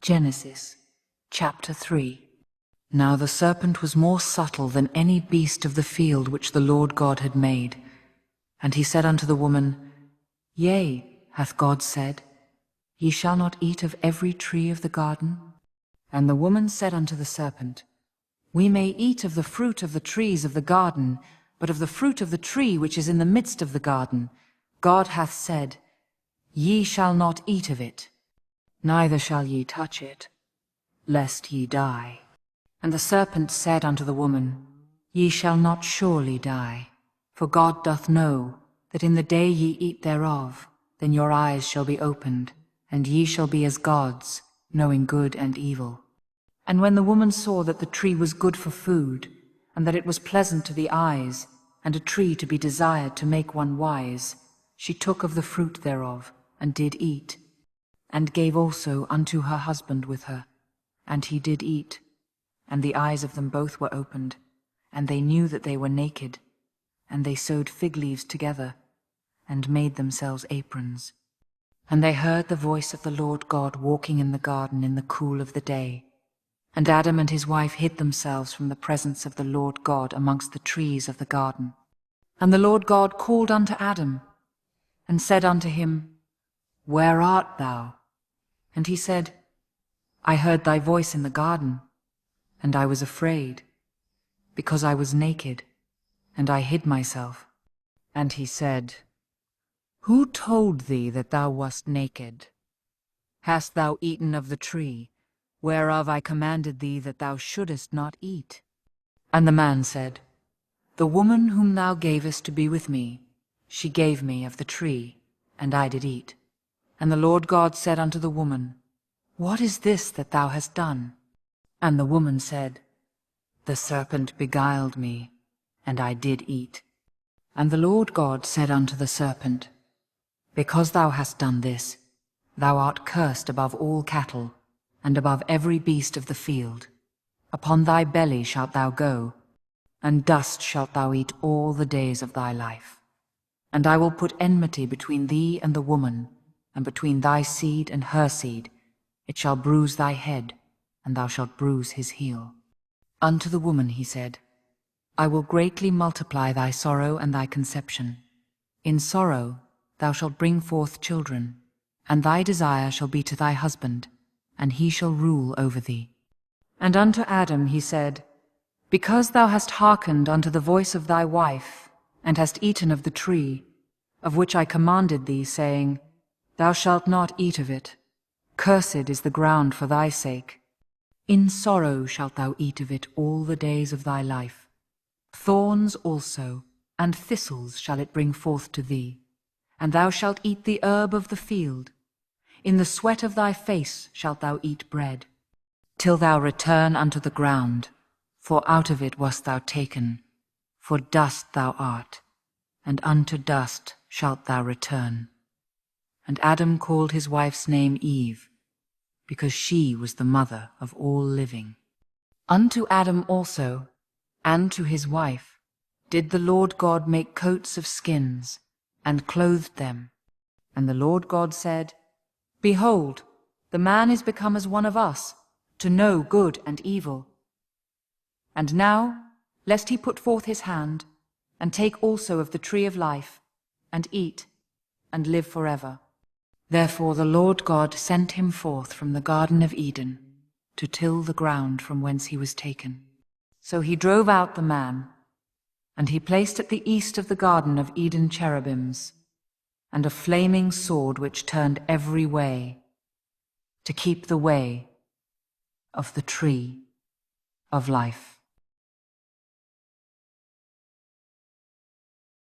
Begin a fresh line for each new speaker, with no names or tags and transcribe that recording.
Genesis chapter 3. Now the serpent was more subtle than any beast of the field which the Lord God had made. And he said unto the woman, Yea, hath God said, Ye shall not eat of every tree of the garden? And the woman said unto the serpent, We may eat of the fruit of the trees of the garden, but of the fruit of the tree which is in the midst of the garden, God hath said, Ye shall not eat of it, neither shall ye touch it, lest ye die. And the serpent said unto the woman, Ye shall not surely die, for God doth know that in the day ye eat thereof, then your eyes shall be opened, and ye shall be as gods, knowing good and evil. And when the woman saw that the tree was good for food, and that it was pleasant to the eyes, and a tree to be desired to make one wise, she took of the fruit thereof, and did eat, and gave also unto her husband with her, and he did eat. And the eyes of them both were opened, and they knew that they were naked, and they sewed fig leaves together, and made themselves aprons. And they heard the voice of the Lord God walking in the garden in the cool of the day. And Adam and his wife hid themselves from the presence of the Lord God amongst the trees of the garden. And the Lord God called unto Adam, and said unto him, Where art thou? And he said, I heard thy voice in the garden, and I was afraid, because I was naked, and I hid myself. And he said, Who told thee that thou wast naked? Hast thou eaten of the tree, whereof I commanded thee that thou shouldest not eat? And the man said, The woman whom thou gavest to be with me, she gave me of the tree, and I did eat. And the Lord God said unto the woman, What is this that thou hast done? And the woman said, The serpent beguiled me, and I did eat. And the Lord God said unto the serpent, Because thou hast done this, thou art cursed above all cattle, and above every beast of the field. Upon thy belly shalt thou go, and dust shalt thou eat all the days of thy life. And I will put enmity between thee and the woman, and between thy seed and her seed. It shall bruise thy head, and thou shalt bruise his heel. Unto the woman he said, I will greatly multiply thy sorrow and thy conception. In sorrow thou shalt bring forth children, and thy desire shall be to thy husband, and he shall rule over thee. And unto Adam he said, Because thou hast hearkened unto the voice of thy wife, and hast eaten of the tree, of which I commanded thee, saying, Thou shalt not eat of it, cursed is the ground for thy sake. In sorrow shalt thou eat of it all the days of thy life. Thorns also and thistles shall it bring forth to thee, and thou shalt eat the herb of the field. In the sweat of thy face shalt thou eat bread, till thou return unto the ground, for out of it wast thou taken, for dust thou art, and unto dust shalt thou return. And Adam called his wife's name Eve, because she was the mother of all living. Unto Adam also, and to his wife, did the Lord God make coats of skins, and clothed them. And the Lord God said, Behold, the man is become as one of us, to know good and evil. And now, lest he put forth his hand, and take also of the tree of life, and eat, and live forever. Therefore the Lord God sent him forth from the Garden of Eden, to till the ground from whence he was taken. So he drove out the man, and he placed at the east of the Garden of Eden cherubims, and a flaming sword which turned every way, to keep the way of the tree of life.